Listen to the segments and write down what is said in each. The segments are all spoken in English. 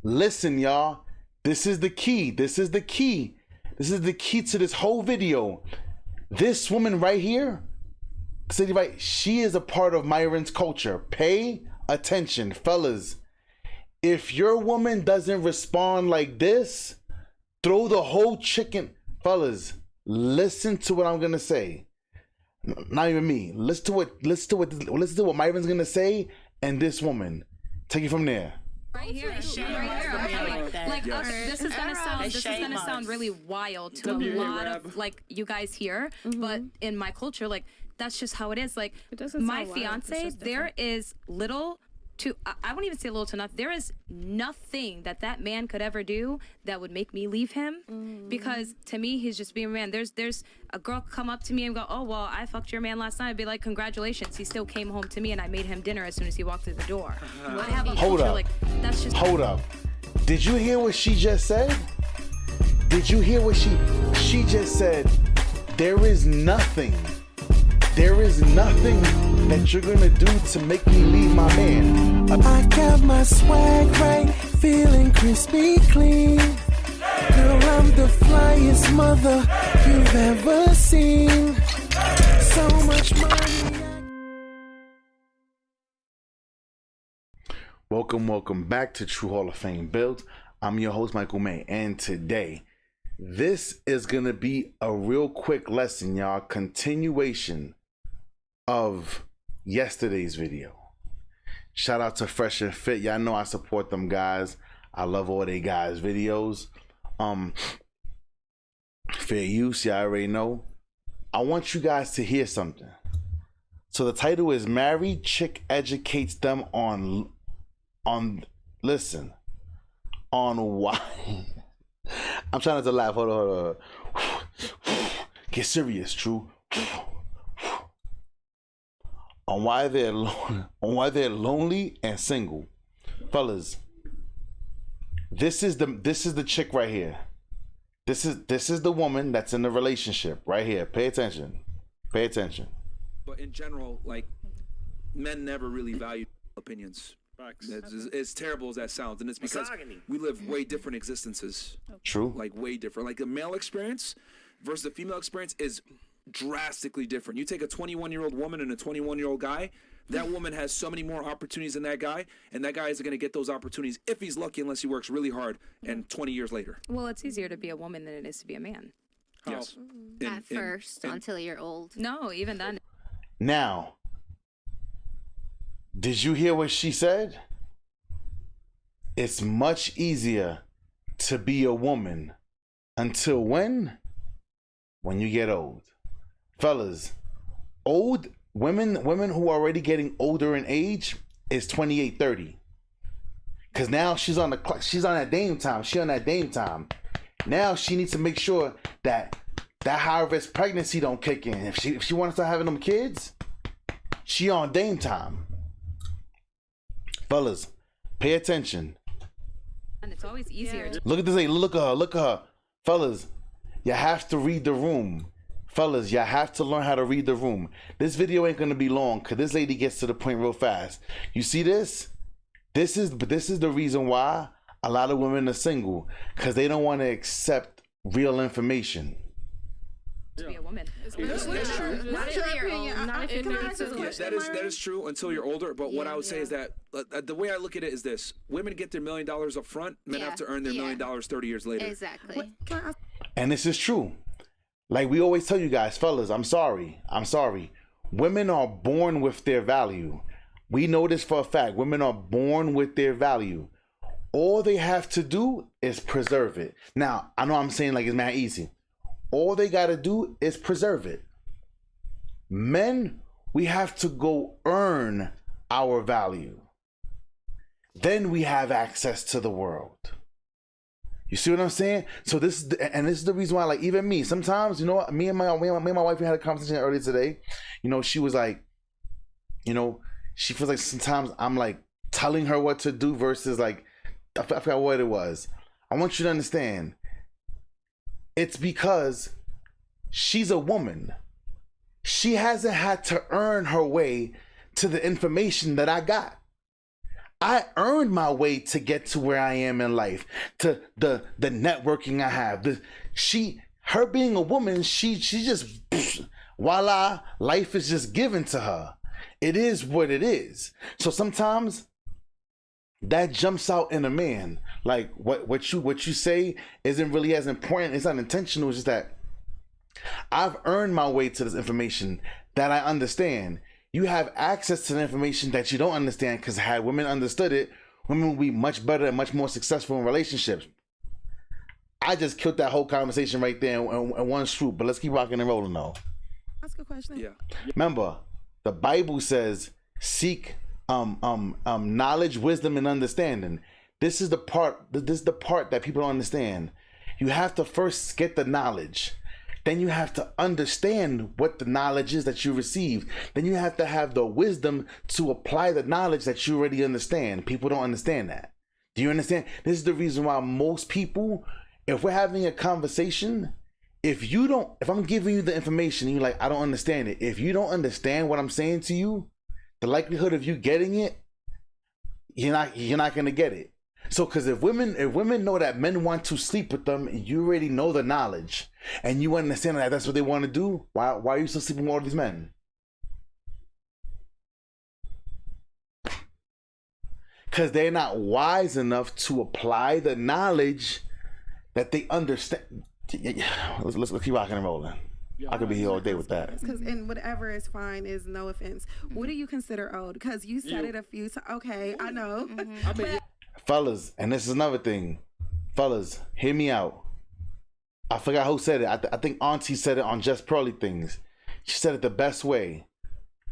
Listen, y'all. This is the key. This is the key. This is the key to this whole video. This woman right here, she is a part of Myron's culture. Pay attention, fellas. If your woman doesn't respond like this, throw the whole chicken. Fellas, listen to what I'm gonna say. Not even me. Listen to what Myron's gonna say, and this woman. Take it from there. Right here, right here. Like this is gonna sound really wild to a lot of like you guys here, but in my culture, like that's just how it is. Like my fiance, there is little to I won't even say little to nothing. There is nothing that man could ever do that would make me leave him, because to me he's just being a man. There's a girl come up to me and go, oh well, I fucked your man last night. I'd be like, congratulations, he still came home to me and I made him dinner as soon as he walked through the door. I have a Hold culture, up. like that's just Hold up. Did you hear what she just said? Did you hear what she just said? There is nothing that you're gonna do to make me leave my man. I got my swag right, feeling crispy clean. Girl, I'm the flyest mother you've ever seen. So much money. Welcome back to True Hall of Fame Build. I'm your host, Michael May, and today, this is gonna be a real quick lesson, y'all. Continuation of yesterday's video. Shout out to Fresh and Fit. Y'all know I support them guys. I love all they guys' videos. Fair use, y'all already know. I want you guys to hear something. So the title is Married Chick Educates Them on listen, on why. I'm trying not to laugh. Hold on. Get serious, True. On why they're lonely and single. Fellas, this is the chick right here. This is the woman that's in the relationship right here. Pay attention. But in general, like, men never really value opinions. As terrible as that sounds, and it's because we live way different existences. True. Like way different. Like the male experience versus the female experience is drastically different. You take a 21-year-old woman and a 21-year-old guy, that woman has so many more opportunities than that guy, and that guy isn't going to get those opportunities if he's lucky, unless he works really hard and 20 years later. well, it's easier to be a woman than it is to be a man. Yes. At first, until you're old. No, even then. Now, did you hear what she said? It's much easier to be a woman until when? When you get old. Fellas, old women who are already getting older in age is 28, 30. Cause now she's on that dame time. Now she needs to make sure that high risk pregnancy don't kick in. If she wants to start having them kids, she on dame time. Fellas, pay attention. And it's always easier. Look at this lady. Look at her. Fellas, you have to read the room. Fellas, you have to learn how to read the room. This video ain't gonna be long because this lady gets to the point real fast. You see this? This is the reason why a lot of women are single, because they don't want to accept real information. To be a woman. That's true. Not until you're old. Not if you're Yes, that is true until you're older. But what I would say is that the way I look at it is this: women get their $1 million up front, men have to earn their $1 million 30 years later. Exactly. And this is true. Like we always tell you guys, fellas, I'm sorry. Women are born with their value. We know this for a fact. Women are born with their value. All they have to do is preserve it. Now, I know I'm saying like it's not easy. All they got to do is preserve it. Men, we have to go earn our value. Then we have access to the world. You see what I'm saying? So this is the reason why, like, even me, sometimes, you know, me and my wife, we had a conversation earlier today. You know, she was like, you know, she feels like sometimes I'm like telling her what to do versus like, I forgot what it was. I want you to understand. It's because she's a woman. She hasn't had to earn her way to the information that I got. I earned my way to get to where I am in life, to the networking I have. Her being a woman, she just voila, life is just given to her. It is what it is. So sometimes that jumps out in a man. Like what you say isn't really as important. It's not intentional. It's just that I've earned my way to this information that I understand. You have access to the information that you don't understand, because had women understood it, women would be much better and much more successful in relationships. I just killed that whole conversation right there in one swoop, but let's keep rocking and rolling though. That's a good question. Yeah. Remember, the Bible says seek knowledge, wisdom, and understanding. This is the part that people don't understand. You have to first get the knowledge. Then you have to understand what the knowledge is that you received. Then you have to have the wisdom to apply the knowledge that you already understand. People don't understand that. Do you understand? This is the reason why most people, if we're having a conversation, if I'm giving you the information and you're like, I don't understand it. If you don't understand what I'm saying to you, the likelihood of you getting it, you're not gonna get it. So, because if women know that men want to sleep with them, you already know the knowledge, and you understand that that's what they want to do. Why are you still sleeping with all these men? Because they're not wise enough to apply the knowledge that they understand. Let's keep rocking and rolling. I could be here all day with that. Because and whatever is fine is no offense. What do you consider old? Because you said it a few times. Okay, I know. Fellas, and this is another thing. Fellas, hear me out. I forgot who said it. I think Auntie said it on Just Pearly Things. She said it the best way.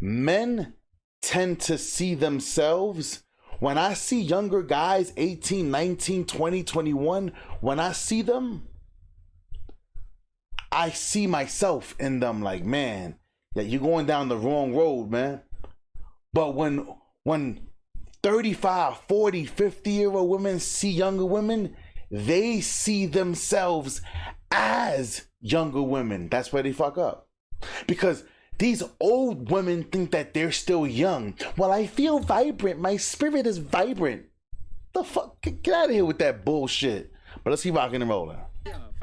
Men tend to see themselves. When I see younger guys, 18, 19, 20, 21, when I see them, I see myself in them like, man, that you're going down the wrong road, man. But when 35, 40, 50-year-old women see younger women, they see themselves as younger women. That's where they fuck up. Because these old women think that they're still young. Well, I feel vibrant. My spirit is vibrant. The fuck? Get out of here with that bullshit. But let's keep rocking and rolling.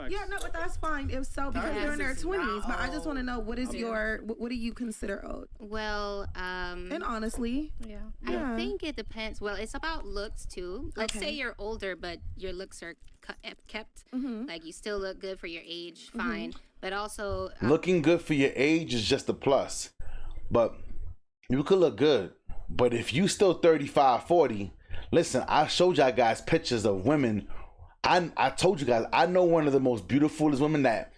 Yeah, no, but that's fine if so, because they're in their 20s. But I just want to know, what do you consider old? Well, and honestly, I think it depends. Well, it's about looks too. Like, say you're older, but your looks are kept. Like, you still look good for your age, fine. But also, looking good for your age is just a plus. But you could look good. But if you still 35, 40, listen, I showed y'all guys pictures of women. I told you guys, I know one of the most beautifulest women that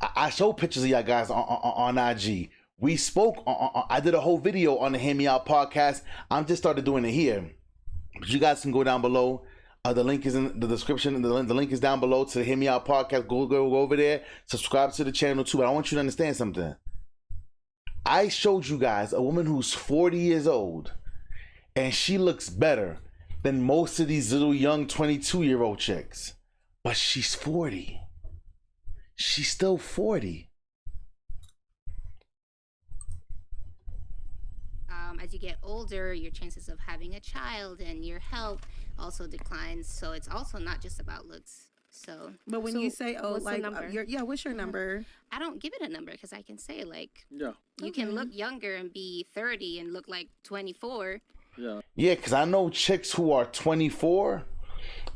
I showed pictures of y'all guys on IG. We spoke I did a whole video on the Hear Me Out podcast. I'm just started doing it here. But you guys can go down below. The link is in the description. The link is down below to the Hear Me Out podcast. Go over there. Subscribe to the channel too. But I want you to understand something. I showed you guys a woman who's 40 years old, and she looks better than most of these little young 22-year-old chicks. But she's 40. She's still 40. As you get older, your chances of having a child and your health also declines. So it's also not just about looks. So, but when you say what's like, the number? What's your number? I don't give it a number because I can say like, you can look younger and be 30 and look like 24. Yeah, because I know chicks who are 24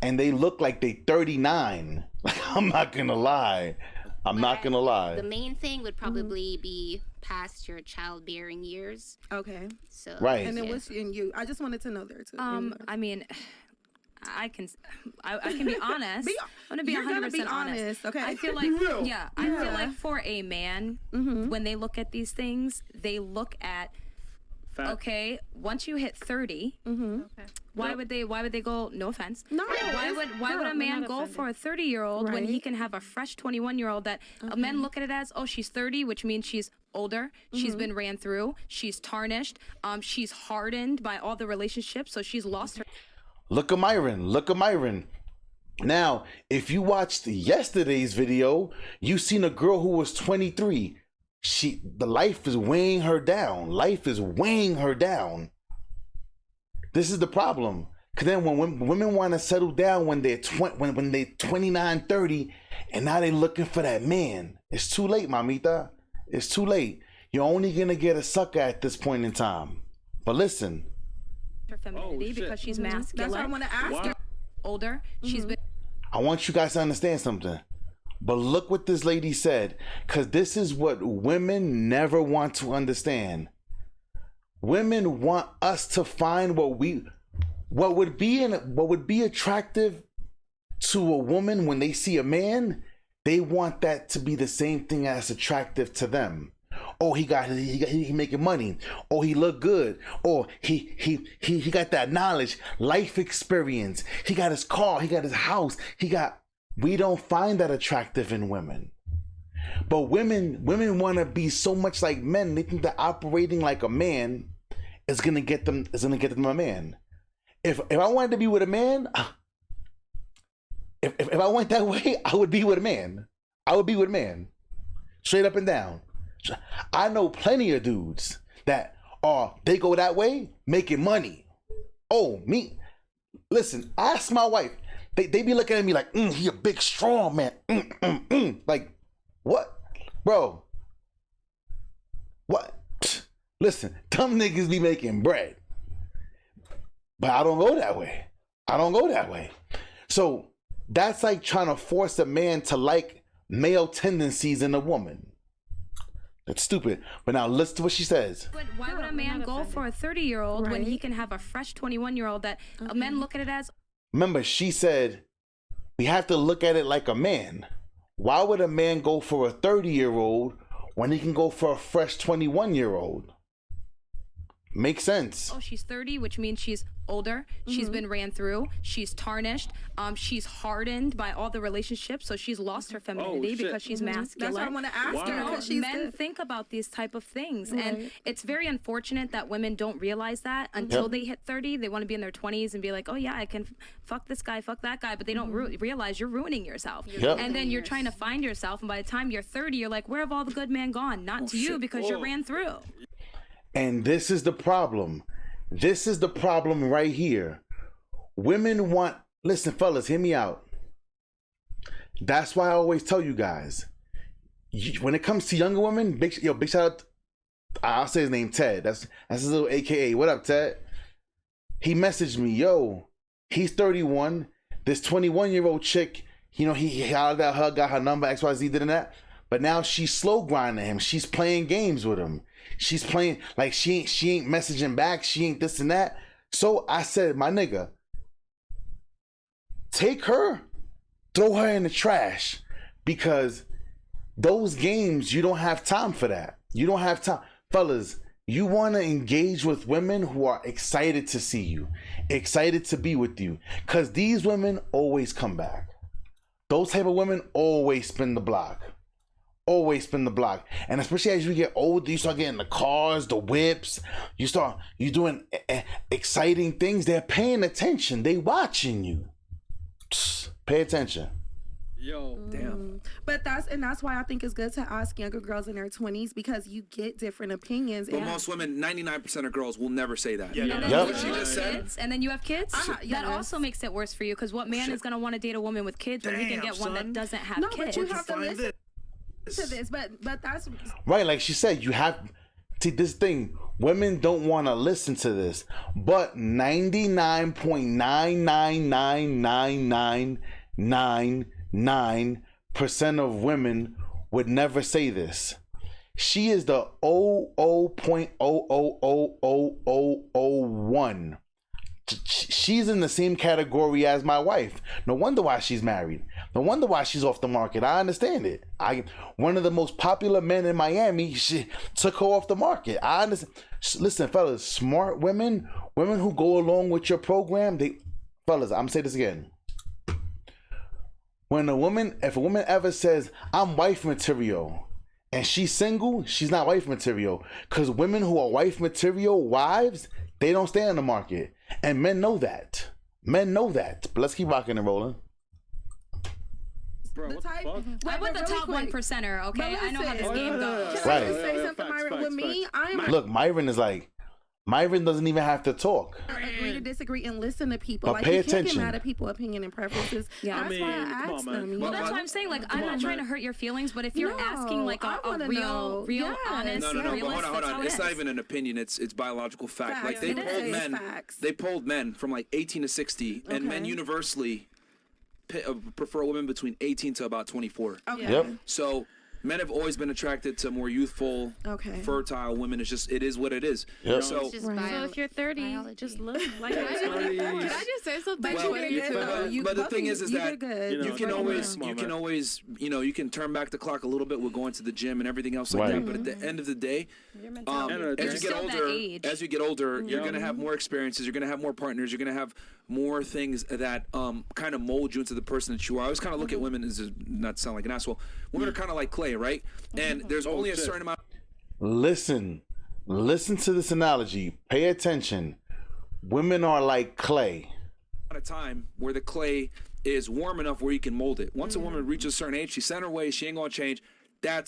and they look like they 39. Like, I'm not gonna lie. The main thing would probably be past your childbearing years. Okay. So right. And then what's in you? I just wanted to know there too. I mean, I can be honest. I'm gonna be 100% honest. Okay. I feel like I feel like for a man, when they look at these things, they look at okay, once you hit 30, why would they go, no offense? No. Why would a man go for a 30-year-old when he can have a fresh 21-year-old that men look at it as, oh, she's 30, which means she's older, she's been ran through, she's tarnished, she's hardened by all the relationships, so she's lost her. Look at Myron. Now, if you watched yesterday's video, you seen a girl who was 23. The life is weighing her down. This is the problem. Cause then when women want to settle down when they're 29, 30, and now they looking for that man, it's too late, mamita. It's too late. You're only gonna get a sucker at this point in time. But listen, her femininity because she's masculine. That's what I want to ask her. Older, she's been. I want you guys to understand something. But look what this lady said, because this is what women never want to understand. Women want us to find what would be attractive to a woman when they see a man. They want that to be the same thing as attractive to them. Oh, he making money. Oh, he look good. Oh, he got that knowledge, life experience. He got his car. He got his house. We don't find that attractive in women. But women want to be so much like men. They think that operating like a man is gonna get them a man. If I wanted to be with a man, if I went that way, I would be with a man. I would be with a man, straight up and down. I know plenty of dudes that they go that way, making money. Oh, me. Listen, ask my wife. They be looking at me like, he a big, strong man. Like, what? Bro. What? Psst. Listen, dumb niggas be making bread. But I don't go that way. I don't go that way. So that's like trying to force a man to like male tendencies in a woman. That's stupid. But now listen to what she says. But why would a man go for a 30-year-old when he can have a fresh 21-year-old that men look at it as? Remember, she said, we have to look at it like a man. Why would a man go for a 30-year-old when he can go for a fresh 21-year-old? Makes sense. Oh, she's 30, which means she's older. She's been ran through. She's tarnished. She's hardened by all the relationships, so she's lost her femininity because she's masculine. That's what I want to ask her. You know, men think about these type of things, and it's very unfortunate that women don't realize that until they hit 30. They want to be in their 20s and be like, oh yeah, I can fuck this guy, fuck that guy, but they don't realize you're ruining yourself. And then you're trying to find yourself, and by the time you're 30, you're like, where have all the good men gone? Not to you, because you're ran through. And this is the problem. This is the problem right here. Women want, listen, fellas, hear me out. That's why I always tell you guys, when it comes to younger women, big shout out, I'll say his name, Ted. That's his little AKA. What up, Ted? He messaged me, yo, he's 31. This 21-year-old chick, you know, he hollered at her, got her number, XYZ, did and that. But now she's slow grinding him. She's playing games with him. She's playing like she ain't messaging back. She ain't this and that. So I said, my nigga, take her, throw her in the trash, because those games, you don't have time for that. You don't have time. Fellas, you want to engage with women who are excited to see you, excited to be with you, because these women always come back. Those type of women always spin the block. Always spin the block. And especially as you get older, you start getting the cars, the whips, you doing exciting things. They're paying attention. They watching you. Psst, pay attention. Yo, damn. But that's why I think it's good to ask younger girls in their 20s, because you get different opinions. But most women, 99% of girls will never say that. And then Yep. you have kids, and then you have kids. That also makes it worse for you, because what man is going to want to date a woman with kids when he can get one that doesn't have kids? No, but you have to listen to this, but that's right. Like she said, you have see this thing. Women don't want to listen to this, but 99.9999999% of women would never say this. She is the 0.0000001. She's in the same category as my wife. No wonder why she's married. No wonder why she's off the market. I understand it. One of the most popular men in Miami, she took her off the market. I understand. Listen, fellas, smart women who go along with your program, fellas, I'm gonna say this again. If a woman ever says, I'm wife material, and she's single, she's not wife material. Because women who are wife material wives, they don't stay on the market. And men know that. But let's keep rocking and rolling. Bro, what the fuck? We're with the top 1%er, okay? I know how this game goes. Can I just say something, Myron? With me, Look, Myron is like, Myron doesn't even have to talk. Agree to disagree and listen to people. But Like, pay you can't attention. get mad at people's opinion and preferences. Yeah. That's why I asked them. Well, that's what I'm saying. Like, I'm not trying to hurt your feelings, but if you're asking like a real, honest, no, but realist, hold on. It's not is. even an opinion. It's biological fact. Like Facts. they polled men from like 18 to 60, and men universally prefer women between 18 to about 24. Okay. Yep. So men have always been attracted to more youthful, fertile women. It's just, it is what it is. Yep. So, It's just So if you're 30, biology. just look like Can I just say something? but the thing is that you can always, you can turn back the clock a little bit with going to the gym and everything else like that. But at the end of the day, as you get older, you're gonna have more experiences. You're gonna have more partners. You're gonna have more things that kind of mold you into the person that you are. I always kind of look at women as, not to sound like an asshole, women are kind of like clay, right? And there's only a certain amount. Listen to this analogy. Pay attention. Women are like clay. At a time where the clay is warm enough where you can mold it. Once a woman reaches a certain age, she's set her way, she ain't gonna change.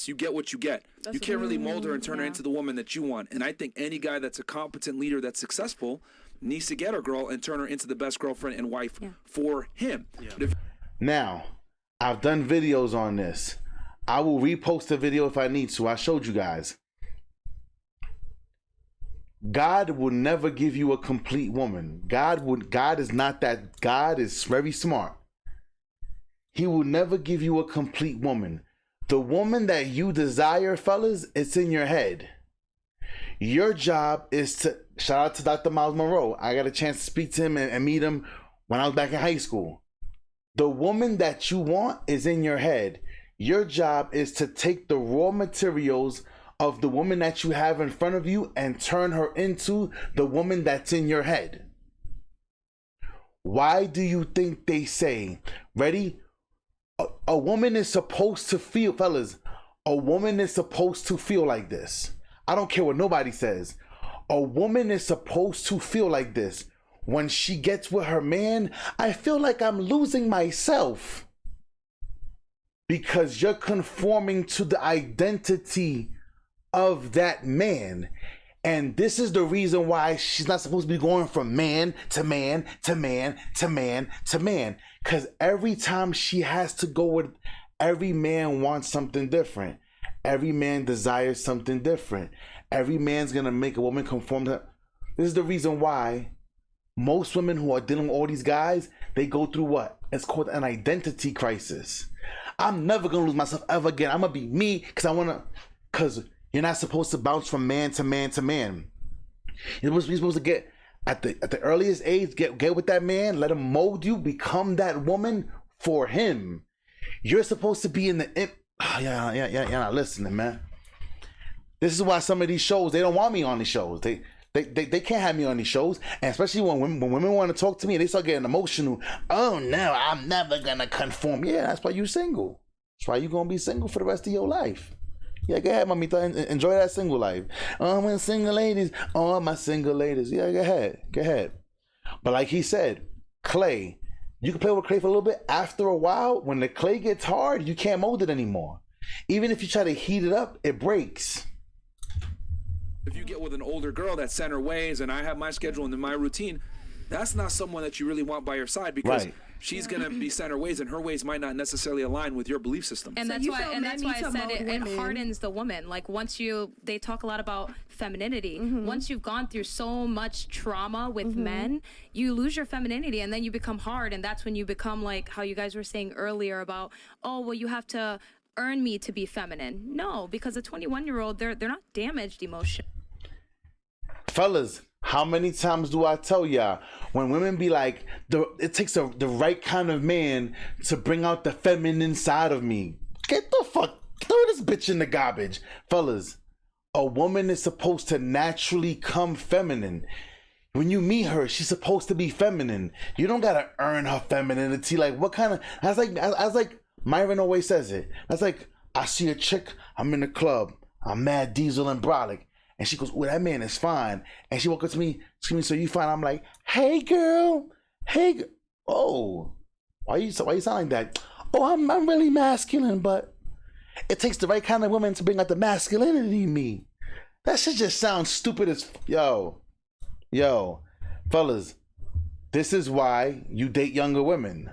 You get what you get. You can't really mold her and turn her into the woman that you want. And I think any guy that's a competent leader that's successful needs to get a girl and turn her into the best girlfriend and wife for him. Now, I've done videos on this. I will repost the video if I need to. I showed you guys. God will never give you a complete woman. God is not that. God is very smart. He will never give you a complete woman. The woman that you desire, fellas, it's in your head. Your job is to, shout out to Dr. Miles Monroe. I got a chance to speak to him and meet him when I was back in high school. The woman that you want is in your head. Your job is to take the raw materials of the woman that you have in front of you and turn her into the woman that's in your head. Why do you think they say, ready? A woman is supposed to feel, fellas, a woman is supposed to feel like this. I don't care what nobody says. A woman is supposed to feel like this. When she gets with her man, I feel like I'm losing myself. Because you're conforming to the identity of that man. And this is the reason why she's not supposed to be going from man to man to man to man to man. Because every time she has to go with, every man wants something different. Every man desires something different. Every man's going to make a woman conform to. This is the reason why most women who are dealing with all these guys, they go through what? It's called an identity crisis. I'm never going to lose myself ever again. I'm going to be me because you're not supposed to bounce from man to man to man. You're supposed to get at the earliest age, get with that man, let him mold you, become that woman for him. You're supposed to be in the you're not listening, man. This is why some of these shows, they don't want me on these shows. They can't have me on these shows, and especially when women want to talk to me, they start getting emotional. Oh no, I'm never gonna conform. Yeah, that's why you're single. That's why you're gonna be single for the rest of your life. Yeah, go ahead, mamita. Enjoy that single life. Oh, my single ladies. Oh, my single ladies. Yeah, go ahead. But like he said, clay. You can play with clay for a little bit. After a while, when the clay gets hard, you can't mold it anymore. Even if you try to heat it up, it breaks. If you get with an older girl that's set her ways, and I have my schedule and my routine, that's not someone that you really want by your side, because she's gonna be set her ways, and her ways might not necessarily align with your belief system. And that's why I said it hardens the woman. Like they talk a lot about femininity. Once you've gone through so much trauma with men, you lose your femininity, and then you become hard, and that's when you become like how you guys were saying earlier about, oh well, you have to earn me to be feminine. No, because a 21-year-old, they're not damaged emotionally. Fellas, how many times do I tell y'all, when women be like, it takes the right kind of man to bring out the feminine side of me. Get the fuck, throw this bitch in the garbage. Fellas, a woman is supposed to naturally come feminine. When you meet her, she's supposed to be feminine. You don't gotta earn her femininity. Like, what kind of, that's like Myron always says it. That's like, I see a chick, I'm in the club, I'm mad diesel and brolic. And she goes, oh, that man is fine. And she walks up to me, screaming, so you fine? I'm like, hey girl, oh, why you sound like that? Oh, I'm really masculine, but it takes the right kind of woman to bring out the masculinity in me. That shit just sounds stupid as, yo. Yo, fellas, this is why you date younger women.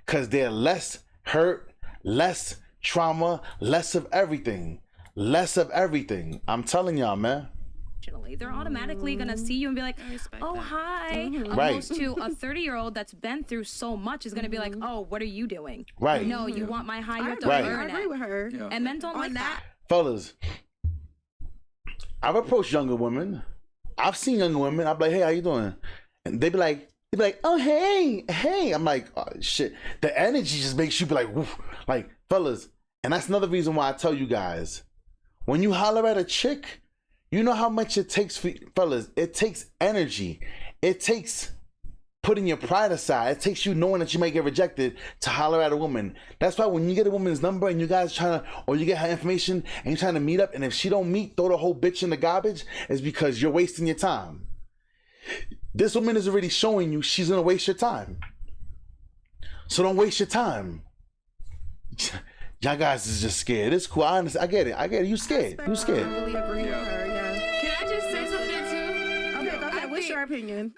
Because they're less hurt, less trauma, less of everything. Less of everything. I'm telling y'all, man. They're automatically gonna see you and be like, "Oh, hi." Right. Opposed to a 30-year-old that's been through so much is gonna be like, "Oh, what are you doing?" Right. No, you want my high. You have to Right. earn I agree it. with her. Yeah. And men don't like that. Fellas, I've approached younger women. I've seen younger women. I'm like, "Hey, how you doing?" And they be like, "Oh, hey, hey." I'm like, "Oh, shit." The energy just makes you be like, "Woof." Like, fellas, and that's another reason why I tell you guys, when you holler at a chick, you know how much it takes for fellas. It takes energy. It takes putting your pride aside. It takes you knowing that you might get rejected to holler at a woman. That's why when you get a woman's number and you guys trying to, or you get her information and you're trying to meet up, and if she don't meet, throw the whole bitch in the garbage, is because you're wasting your time. This woman is already showing you she's gonna waste your time. So don't waste your time. Y'all guys is just scared. It's cool. I understand. I get it. You scared. You I scared. really agree with her. Yeah. Can I just say something too? Okay, go ahead. What's your opinion?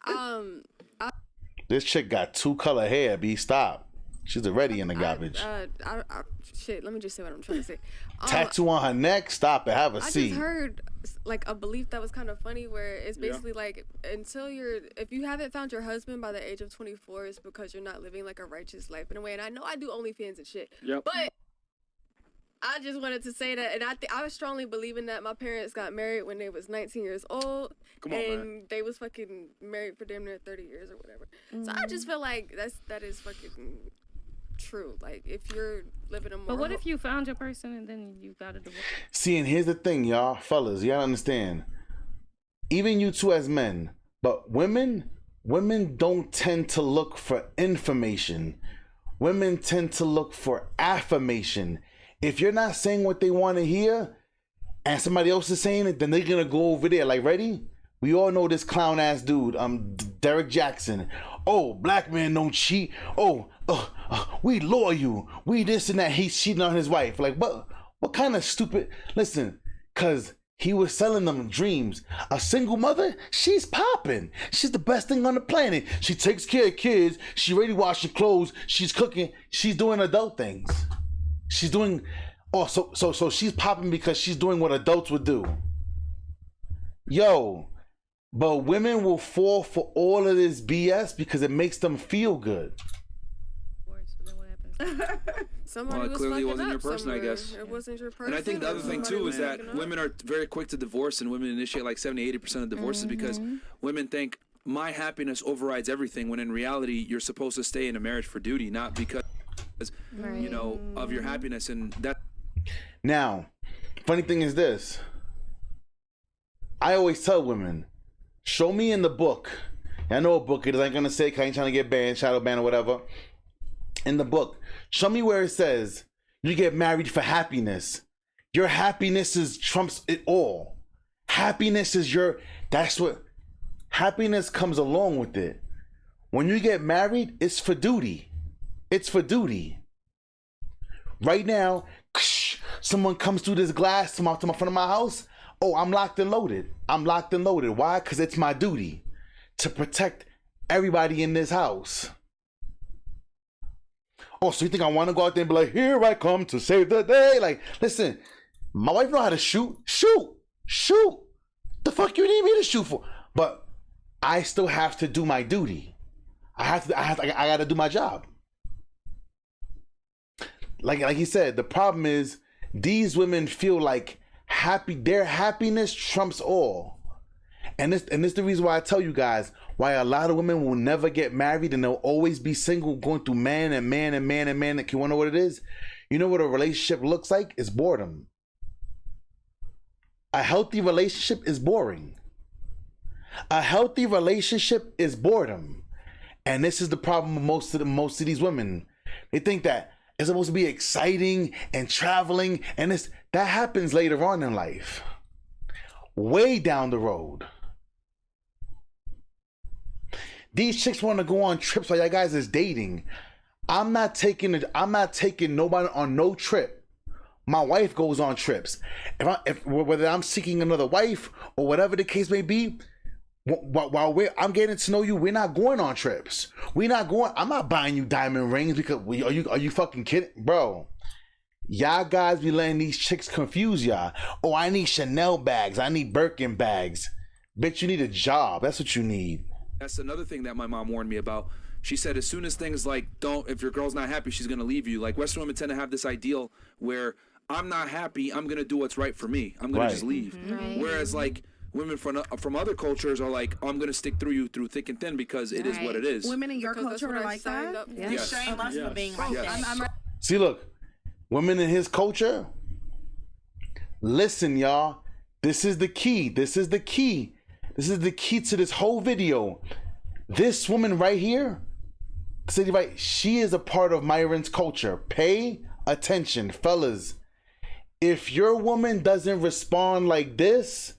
This chick got 2-color hair. B, stop. She's already in the garbage. Shit, let me just say what I'm trying to say. Tattoo on her neck. Stop it. Have a I seat. just heard like a belief that was kind of funny where it's basically like if you haven't found your husband by the age of 24, it's because you're not living like a righteous life in a way. And I know I do OnlyFans and shit, but I just wanted to say that, and I strongly believe in that. My parents got married when they was 19 years old, and they was fucking married for damn near 30 years or whatever. So I just feel like that is fucking true. Like, if you're living a more... But what if you found your person and then you got a divorce? See, and here's the thing, y'all. Fellas, y'all understand. Even you two as men, but women don't tend to look for information. Women tend to look for affirmation. If you're not saying what they want to hear and somebody else is saying it, then they're going to go over there. Like, ready? We all know this clown ass dude, Derek Jackson. Oh, black men don't cheat. Oh, we loyal. We this and that. He's cheating on his wife. Like, what kind of stupid... Listen, because he was selling them dreams. A single mother, she's popping. She's the best thing on the planet. She takes care of kids. She already washing clothes. She's cooking. She's doing adult things. She's doing... Oh, so she's popping because she's doing what adults would do. Yo... But women will fall for all of this BS because it makes them feel good. Somebody was clearly fucking wasn't your up person, somewhere. I guess. It wasn't your person. And I think the other thing too is that women are very quick to divorce, and women initiate like 70-80% of divorces because women think my happiness overrides everything, when in reality you're supposed to stay in a marriage for duty, not because you know, of your happiness. And that... Now, funny thing is this. I always tell women, show me in the book. I know what book it is. I ain't gonna say 'cause I ain't trying to get banned, shadow banned or whatever. In the book, show me where it says you get married for happiness. Your happiness is trumps it all. Happiness is that's what happiness comes along with it. When you get married, it's for duty. It's for duty. Right now, someone comes through this glass to my front of my house. Oh, I'm locked and loaded. I'm locked and loaded. Why? Because it's my duty to protect everybody in this house. Oh, so you think I want to go out there and be like, here I come to save the day? Like, listen, my wife know how to shoot. Shoot. The fuck you need me to shoot for? But I still have to do my duty. I got to do my job. Like he said, the problem is these women feel like their happiness trumps all. And this is the reason why I tell you guys why a lot of women will never get married and they'll always be single, going through man. You wanna know what it is? You know what a relationship looks like? It's boredom. A healthy relationship is boring. A healthy relationship is boredom. And this is the problem with most of these women. They think that it's supposed to be exciting and traveling, and that happens later on in life. Way down the road. These chicks want to go on trips while y'all guys is dating. I'm not taking nobody on no trip. My wife goes on trips. If whether I'm seeking another wife or whatever the case may be, While I'm getting to know you, we're not going on trips. I'm not buying you diamond rings because are you fucking kidding, bro? Y'all guys be letting these chicks confuse y'all. Oh, I need Chanel bags. I need Birkin bags. Bitch, you need a job. That's what you need. That's another thing that my mom warned me about. She said as soon as things like if your girl's not happy, she's gonna leave you. Like Western women tend to have this ideal where I'm not happy, I'm gonna do what's right for me. I'm gonna just leave. Right. Whereas like women from other cultures are like, I'm gonna stick through you through thick and thin because it is what it is. Women in your Because culture are like that. You shame us for being like that. See, look, women in his culture. Listen, y'all. This is the key. This is the key to this whole video. This woman right here, she is a part of Myron's culture. Pay attention, fellas. If your woman doesn't respond like this,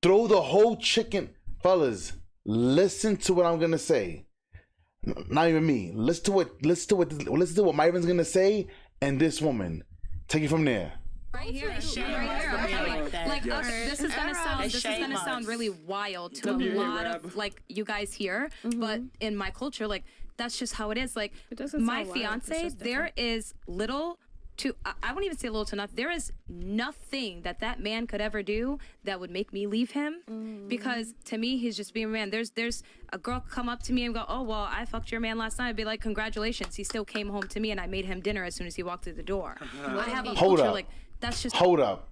throw the whole chicken. Fellas, listen to what I'm gonna say. Not even me. Listen to what Myron's gonna say, and this woman. Take it from there. Right here. This is gonna sound really wild to a lot of like you guys here, but in my culture, like that's just how it is. Like my fiance, there is little to I won't even say little to nothing. There is nothing that man could ever do that would make me leave him, because to me he's just being a man. There's a girl come up to me and go, oh well, I fucked your man last night. I'd be like, congratulations, he still came home to me and I made him dinner as soon as he walked through the door. I have a culture like that's just. Hold up.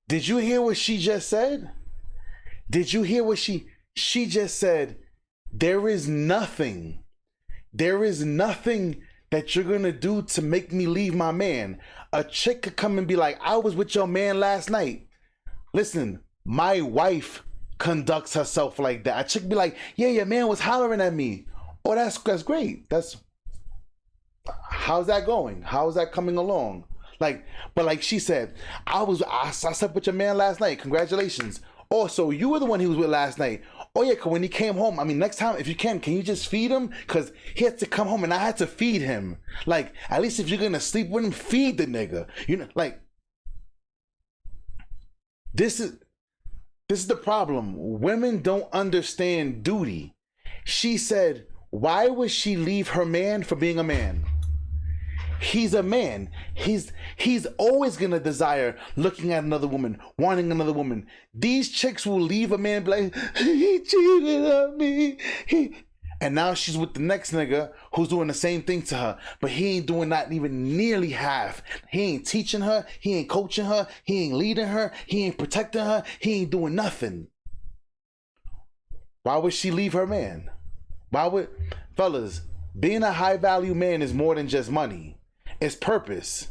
Did you hear what she just said? Did you hear what she just said? There is nothing that you're gonna do to make me leave my man. A chick could come and be like, I was with your man last night. Listen, my wife conducts herself like that. A chick be like, yeah, your man was hollering at me. Oh, that's great. How's that going? How is that coming along? Like, but like she said, I slept with your man last night. Congratulations. Oh, so you were the one he was with last night. Oh yeah, cause when he came home, I mean, next time if you can you just feed him? Cause he had to come home and I had to feed him. Like, at least if you're gonna sleep with him, feed the nigga. You know, like this is the problem. Women don't understand duty. She said, why would she leave her man for being a man? He's a man. He's always gonna desire looking at another woman, wanting another woman. These chicks will leave a man like, he cheated on me. And now she's with the next nigga who's doing the same thing to her, but he ain't doing not even nearly half. He ain't teaching her, he ain't coaching her, he ain't leading her, he ain't protecting her, he ain't doing nothing. Why would she leave her man? Fellas, being a high value man is more than just money. It's purpose.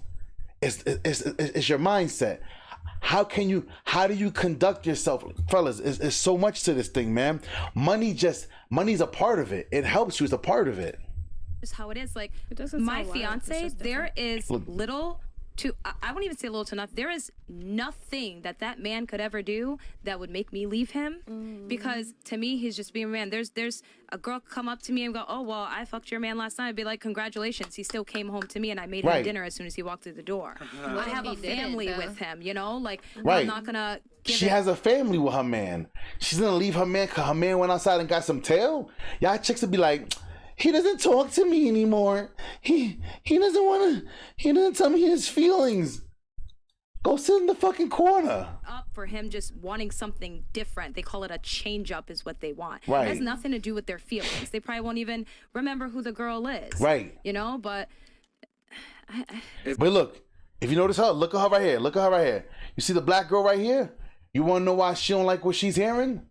It's your mindset. How do you conduct yourself? Fellas, it's so much to this thing, man. Money's a part of it. It helps you. It's a part of it. Just how it is. Like my fiance, there is little to I won't even say little to nothing. There is nothing that man could ever do that would make me leave him, because to me he's just being a man. There's a girl come up to me and go, oh well, I fucked your man last night. I'd be like, congratulations, he still came home to me and I made him dinner as soon as he walked through the door. I have a family with him, you know, like I'm not gonna she has a family with her man. She's gonna leave her man because her man went outside and got some tail. Y'all chicks would be like, he doesn't talk to me anymore. He doesn't tell me his feelings. Go sit in the fucking corner. Up for him just wanting something different. They call it a change up is what they want. Right. It has nothing to do with their feelings. They probably won't even remember who the girl is. Right. You know, but But look, if you notice her, look at her right here. Look at her right here. You see the black girl right here? You wanna know why she don't like what she's hearing?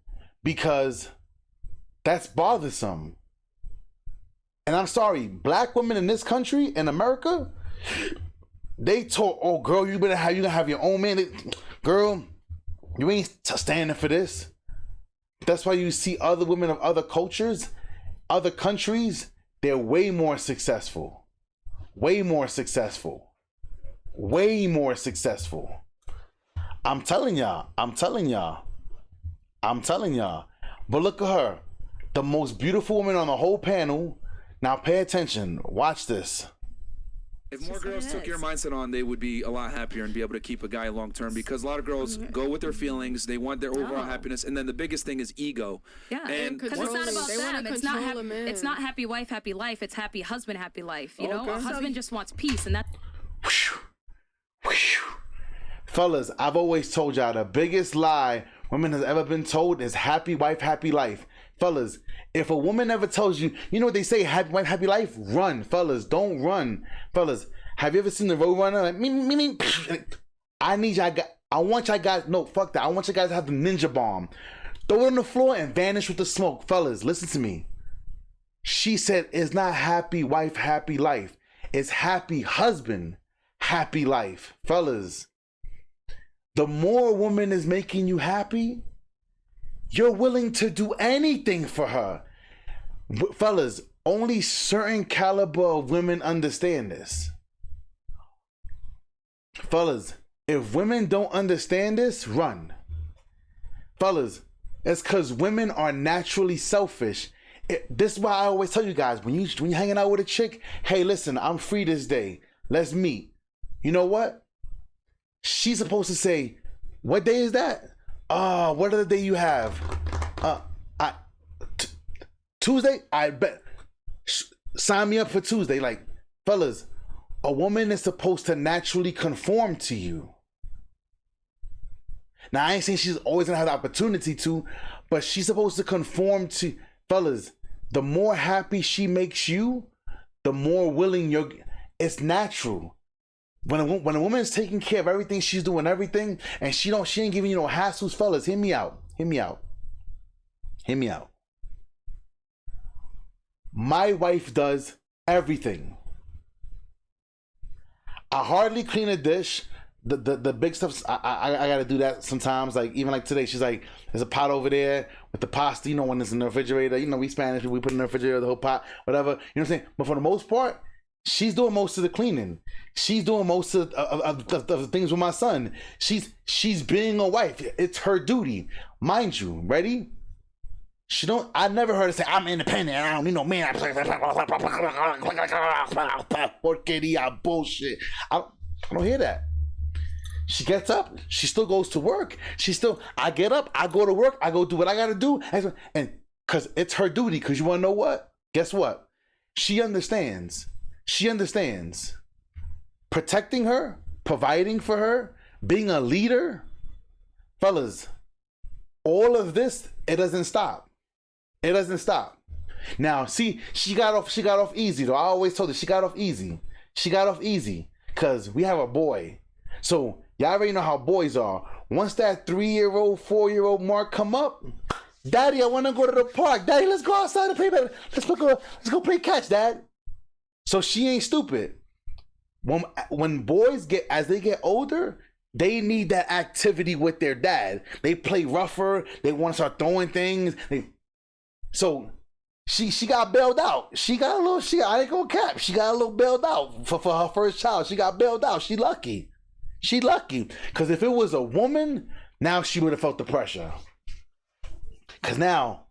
Because that's bothersome. And I'm sorry, black women in this country, in America, they told, oh girl, you gonna have your own man. Girl, you ain't standing for this. That's why you see other women of other cultures, other countries, they're way more successful. Way more successful. Way more successful. I'm telling y'all. But look at her. The most beautiful woman on the whole panel. Now pay attention. Watch this. If more girls took your mindset on, they would be a lot happier and be able to keep a guy long term, because a lot of girls go with their feelings. They want their overall happiness. And then the biggest thing is ego. Yeah, because it's not about them. It's not happy wife, happy life. It's happy husband, happy life. You know, a husband just wants peace, and that. Fellas, I've always told y'all the biggest lie women has ever been told is happy wife, happy life. Fellas, if a woman ever tells you, you know what they say, happy wife, happy life? Run, fellas. Don't run. Fellas, have you ever seen the Road Runner? Like, me. I need y'all guys. I want y'all guys. No, fuck that. I want you guys to have the ninja bomb. Throw it on the floor and vanish with the smoke. Fellas, listen to me. She said it's not happy wife, happy life. It's happy husband, happy life. Fellas, the more a woman is making you happy, you're willing to do anything for her. Fellas, only certain caliber of women understand this. Fellas, if women don't understand this, run. Fellas, it's because women are naturally selfish. This is why I always tell you guys, when you're hanging out with a chick, hey, listen, I'm free this day. Let's meet. You know what? She's supposed to say, what day is that? What other day you have? Tuesday? I bet. Sign me up for Tuesday. Like, fellas, a woman is supposed to naturally conform to you. Now, I ain't saying she's always gonna have the opportunity to, but she's supposed to conform to. Fellas, the more happy she makes you, the more willing you're. It's natural. When a woman is taking care of everything, she's doing everything, and she ain't giving you no hassles. Fellas, hear me out. My wife does everything. I hardly clean a dish. The big stuff, I gotta do that sometimes. Like, even like today, she's like, there's a pot over there with the pasta, you know, when it's in the refrigerator. You know, we Spanish, we put in the refrigerator, the whole pot, whatever. You know what I'm saying? But for the most part, she's doing most of the cleaning. She's doing most of the things with my son. She's being a wife. It's her duty. Mind you, ready? I never heard her say, I'm independent, I don't need no man. Porqueria bullshit. I don't hear that. She gets up, she still goes to work. I get up, I go to work, I go do what I gotta do. And because it's her duty, because you wanna know what? Guess what? She understands. Protecting her, providing for her, being a leader. Fellas, all of this, it doesn't stop. Now, see, she got off easy though. I always told her she got off easy. Because we have a boy. So y'all already know how boys are. Once that 3-year-old, 4-year-old mark come up, Daddy, I want to go to the park. Daddy, let's go outside and play. Let's go play catch, Dad. So she ain't stupid. When boys as they get older, they need that activity with their dad. They play rougher. They want to start throwing things. So she got bailed out. I ain't gonna cap. She got a little bailed out for her first child. She got bailed out. She lucky. Because if it was a woman, now she would have felt the pressure. Because now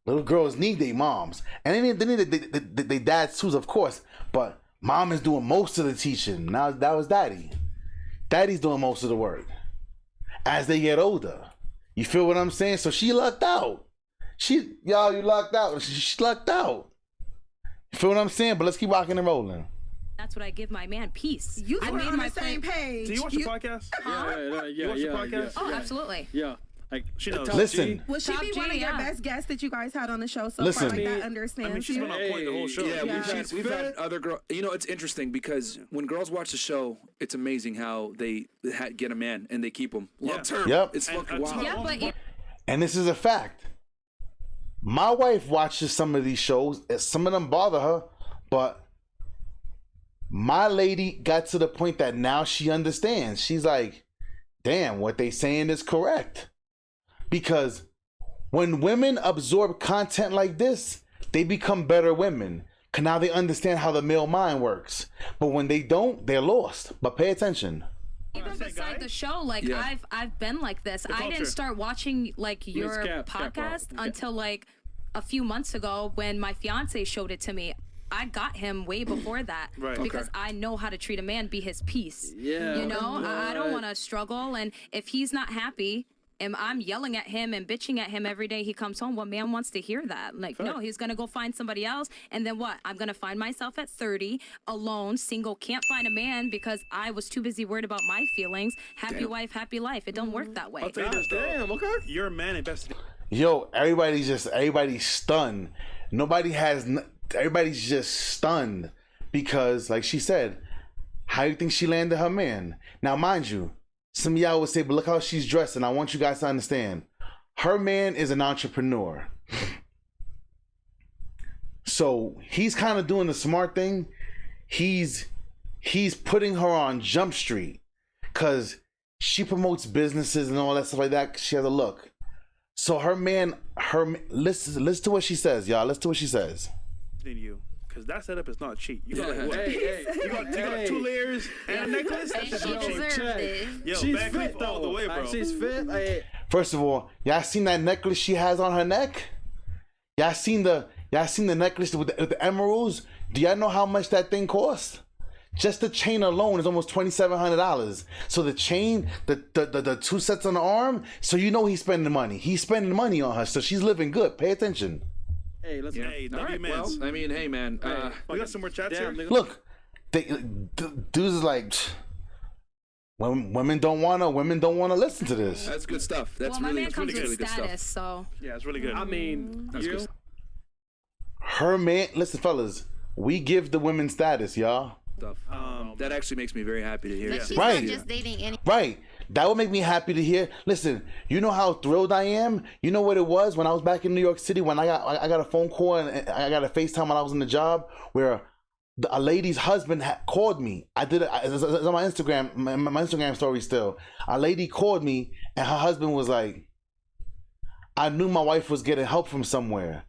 little girls need their moms, and they need their dads too, of course. But mom is doing most of the teaching. Now that was daddy. Daddy's doing most of the work as they get older. You feel what I'm saying? So she lucked out. You lucked out. She lucked out. You feel what I'm saying? But let's keep rocking and rolling. That's what I give my man, peace. You are on the same page. Do you watch the podcast? Yeah. You watch the podcast? Oh, absolutely. Yeah. Like, she knows. Listen. Will she be one of your best guests that you guys had on the show so far? Like, that understands. I mean, she's been on point the whole show. Yeah, we've had other girls. You know, it's interesting because when girls watch the show, it's amazing how they get a man and they keep him long term. Yep. It's fucking wild. Yeah, and this is a fact. My wife watches some of these shows. Some of them bother her, but my lady got to the point that now she understands. She's like, damn, what they saying is correct. Because when women absorb content like this, they become better women. Cause now they understand how the male mind works. But when they don't, they're lost. But pay attention. Even beside the show, like I've been like this. I didn't start watching like your podcast until like a few months ago when my fiance showed it to me. I got him way before that because I know how to treat a man, be his peace. Yeah. You know, I don't want to struggle. And if he's not happy and I'm yelling at him and bitching at him every day he comes home, what man wants to hear that? Like, no, he's going to go find somebody else. And then what? I'm going to find myself at 30, alone, single, can't find a man because I was too busy worried about my feelings. Happy wife, happy life. It don't work that way. I'll tell you this, damn, okay. You're a man invested. Yo, everybody's stunned. Everybody's just stunned because, like she said, how do you think she landed her man? Now, mind you, some of y'all would say, but look how she's dressed, and I want you guys to understand. Her man is an entrepreneur. So he's kind of doing the smart thing. He's putting her on Jump Street because she promotes businesses and all that stuff like that. She has a look. So her man, listen to what she says, y'all. Listen to what she says. Than you, because that setup is not cheap. You got what? You got 2 layers and a necklace. That's not cheap. Yo, she's Van fit Cleef all the way, bro. She's fit. First of all, y'all seen that necklace she has on her neck? Y'all seen the necklace with the emeralds? Do y'all know how much that thing costs? Just the chain alone is almost $2,700. So the chain, the 2 sets on the arm, so you know he's spending money. He's spending money on her, so she's living good. Pay attention. Hey, let's All right, well, I mean, hey, man. We got some more chats here. Look, dudes is like, women don't wanna listen to this. That's good stuff. That's my really, man comes really with good status, stuff. so Yeah, it's really good. I mean, That's good stuff. Her man, listen, fellas, we give the women status, y'all. That actually makes me very happy to hear. But she's Right. not just dating any. Right. That would make me happy to hear. Listen, you know how thrilled I am? You know what it was when I was back in New York City when I got a phone call and I got a FaceTime when I was in the job where a lady's husband called me. I did it. It's on my Instagram, my Instagram story still. A lady called me and her husband was like, I knew my wife was getting help from somewhere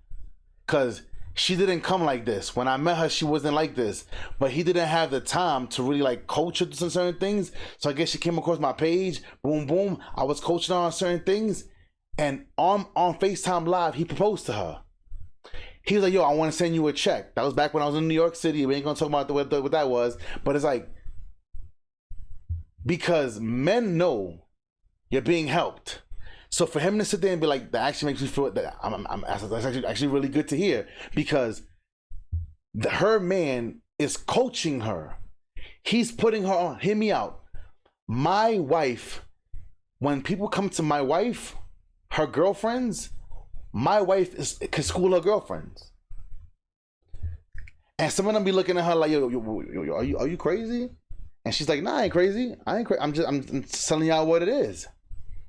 because she didn't come like this. When I met her, she wasn't like this. But he didn't have the time to really like coach her to certain things. So I guess she came across my page. Boom, boom. I was coaching her on certain things. And on FaceTime Live, he proposed to her. He was like, yo, I want to send you a check. That was back when I was in New York City. We ain't going to talk about what that was. But it's like, because men know you're being helped. So for him to sit there and be like, that actually makes me feel that that's actually really good to hear because her man is coaching her. He's putting her on. Hear me out. My wife, when people come to my wife, her girlfriends, my wife can school her girlfriends. And some of them be looking at her like, yo, are you crazy? And she's like, nah, I ain't crazy. I'm just telling y'all what it is.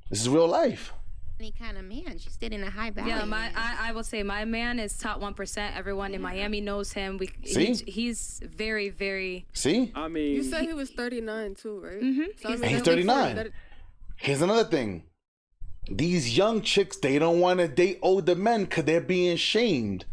This is real life. Any kind of man. She's dating a high value. Yeah, I will say my man is top 1%. Everyone in Miami knows him. He's very, very. See? I mean, you said he was 39 too, right? Mm-hmm. So he's 39. Here's another thing. These young chicks, they don't want to date older men because they're being shamed.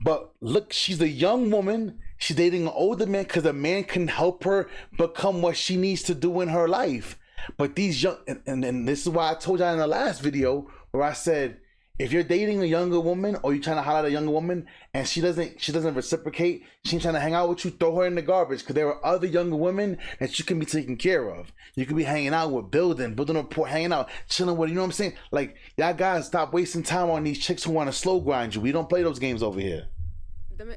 But look, she's a young woman. She's dating an older man because a man can help her become what she needs to do in her life. But these young, and this is why I told y'all in the last video where I said, if you're dating a younger woman or you're trying to highlight a younger woman and she doesn't reciprocate, she's trying to hang out with you, throw her in the garbage because there are other younger women that you can be taking care of. You can be hanging out with, building a rapport, hanging out, chilling with, you know what I'm saying? Like, y'all guys stop wasting time on these chicks who want to slow grind you. We don't play those games over here.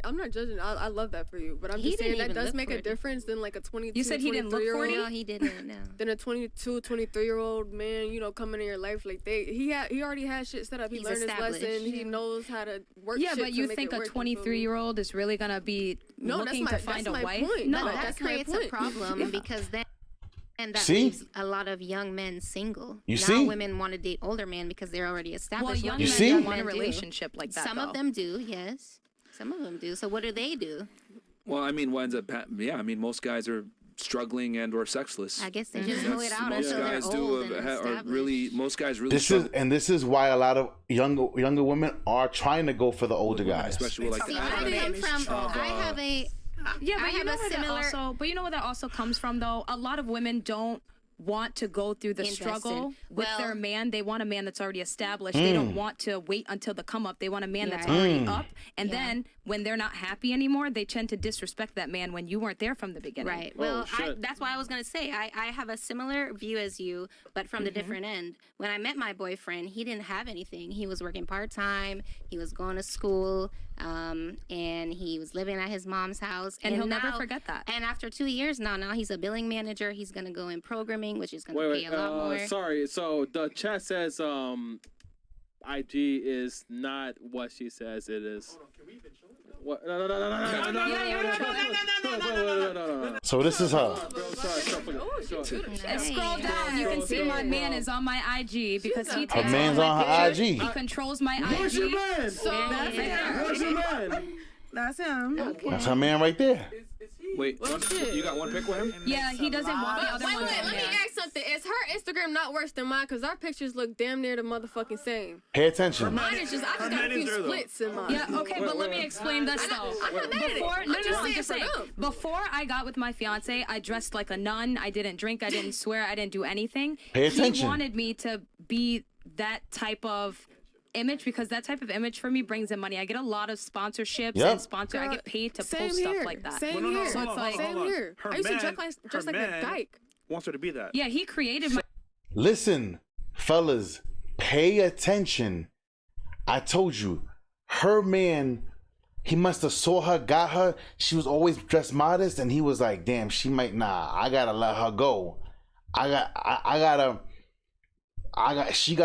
I'm not judging. I love that for you, but I'm just saying that does make a difference than like a 22, You said he didn't look for No, he didn't. No. Than a 22, 23-year-old man, coming in your life like he already had shit set up. He learned his lesson. He knows how to work. Yeah, shit but you think a 23-year-old is really gonna be looking to find a wife? Point. No, that creates a problem because then. And that See? leaves a lot of young men single. You now see? women want to date older men because they're already established. Well, young You men see? don't want a relationship like that. Some of them do, yes. Some of them do. So what do they do? Well, I mean, what ends up, most guys are struggling and or sexless. I guess they just know it out until they're old and established. Most guys really struggle. This is why a lot of younger women are trying to go for the older guys. Especially with like See, I come from, I have a... Yeah, but I you have know a where similar... that also, but you know where that also comes from though? A lot of women don't want to go through the struggle with their man. They want a man that's already established. They don't want to wait until the come up. They want a man that's already up. And then when they're not happy anymore, they tend to disrespect that man when you weren't there from the beginning. Right. Well, that's why I was going to say I have a similar view as you, but from the different end. When I met my boyfriend, he didn't have anything. He was working part-time. He was going to school, and he was living at his mom's house. And he'll never forget that. And after 2 years now he's a billing manager. He's going to go in programming, which is going to pay a lot more. Sorry. So the chat says IG is not what she says it is. Hold on, can we even show it? What? No. So this is her. Scroll down. You can see my man is on my IG because he takes Her man's on her IG. He controls my IG. Where's your man? Where's your man? That's him. Okay. That's her man right there. Wait, you got one pic with him? Yeah, he doesn't want the other one. Wait, let me ask something. Is her Instagram not worse than mine? Because our pictures look damn near the motherfucking same. Pay attention. Mine is just, I just got a few splits in mine. Yeah, okay, but let me explain this though. I'm just saying. Before I got with my fiance, I dressed like a nun. I didn't drink. I didn't swear. I didn't do anything. Pay attention. He wanted me to be that type of image because that type of image for me brings in money. I get a lot of sponsorships and I get paid to post stuff like that. Same here. So it's like same here. I used to dress like a dyke. Wants her to be that. Yeah, he created my. Listen, fellas, pay attention. I told you, her man, he must have saw her, got her. She was always dressed modest, and he was like, "Damn, she might I gotta let her go. She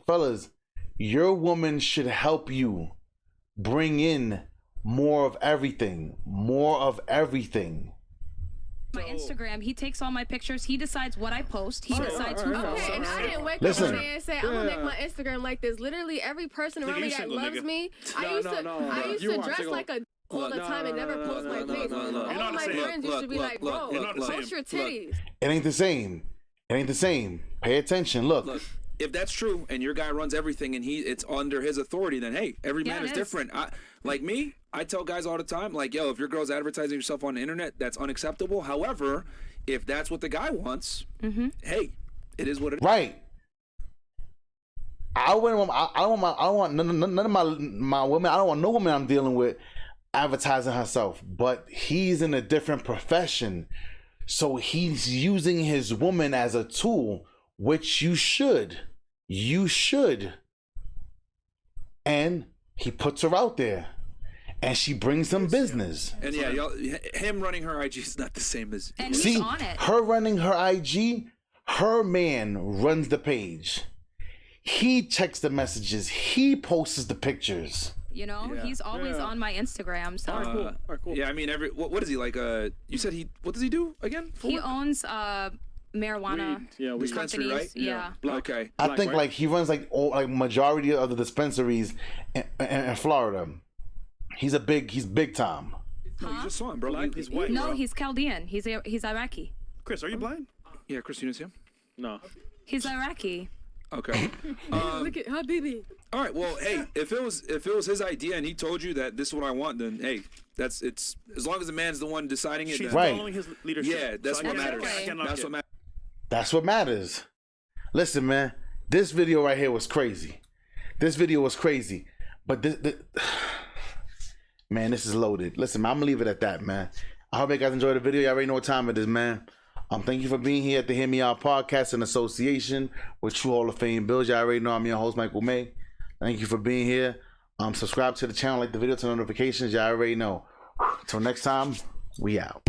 fellas, your woman should help you bring in more of everything. My Instagram, he takes all my pictures. He decides what I post. He decides who follows. Okay, and I didn't wake up one day and say, I'm gonna make my Instagram like this. Literally, every person around me that loves me, I used to dress like a all the time and never post my face. All of my friends used to be like, bro, post your titties. It ain't the same. Pay attention. Look, if that's true and your guy runs everything and it's under his authority, then hey, every man is different. Like me, I tell guys all the time, like, yo, if your girl's advertising herself on the internet, that's unacceptable. However, if that's what the guy wants, hey, it is what it is. Right. I don't want none of my women. I don't want no woman I'm dealing with advertising herself. But he's in a different profession, so he's using his woman as a tool, which you should. And he puts her out there, and she brings him business. And him running her IG is not the same as. And he's on it. Her running her IG, her man runs the page. He checks the messages. He posts the pictures. You know, he's always on my Instagram. So cool. Yeah, I mean, what is he like? You said what does he do again? He owns marijuana dispensary, right? Yeah. Okay. I think like he runs like majority of the dispensaries in Florida. He's big time. No, you just saw him, bro. He's white. No, bro. he's Chaldean. He's Iraqi. Chris, are you blind? Yeah, Chris, you didn't see him? No. He's Iraqi. Okay. Look at Habibi. All right. Well, hey, if it was his idea and he told you that this is what I want, then hey, it's as long as the man's the one deciding it. She's right. following his leadership. Yeah, that's what matters. That's what matters. Listen, man, this video right here was crazy. But this man, this is loaded. Listen, man, I'm gonna leave it at that, man. I hope you guys enjoyed the video. Y'all already know what time it is, man. Thank you for being here at the Hear Me Out podcast in association with True Hall of Fame Bills. Y'all already know I'm your host, Michael May. Thank you for being here. Subscribe to the channel, like the video, turn on notifications. Y'all already know. Till next time, we out.